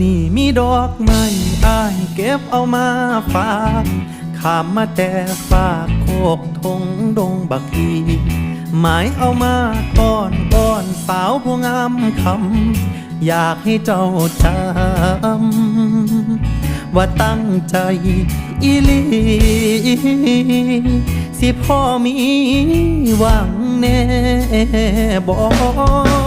นี่มีดอกไม้อ้ายเก็บเอามาฝากข้ามมาแต่ฝากโคกทงดงบักอีหมายเอามาก้อนสาวผู้งามคำอยากให้เจ้าจำว่าตั้งใจอีหลีสิพ่อมีหวังแน่บอก